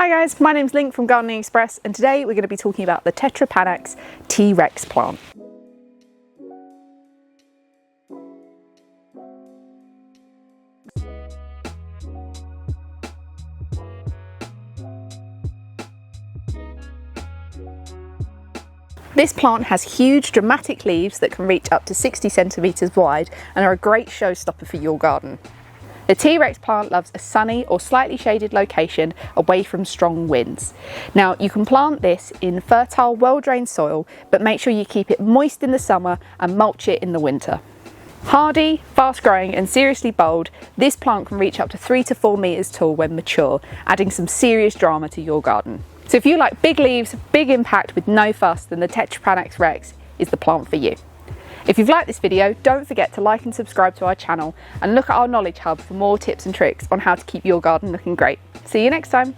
Hi guys, my name's Link from Gardening Express, and today we're going to be talking about the Tetrapanax T-Rex plant. This plant has huge dramatic leaves that can reach up to 60 centimetres wide and are a great showstopper for your garden. The T-Rex plant loves a sunny or slightly shaded location away from strong winds. Now you can plant this in fertile, well-drained soil, but make sure you keep it moist in the summer and mulch it in the winter. Hardy, fast-growing and seriously bold, this plant can reach up to 3 to 4 metres tall when mature, adding some serious drama to your garden. So if you like big leaves, big impact with no fuss, then the Tetrapanax Rex is the plant for you. If you've liked this video, don't forget to like and subscribe to our channel and look at our Knowledge Hub for more tips and tricks on how to keep your garden looking great. See you next time.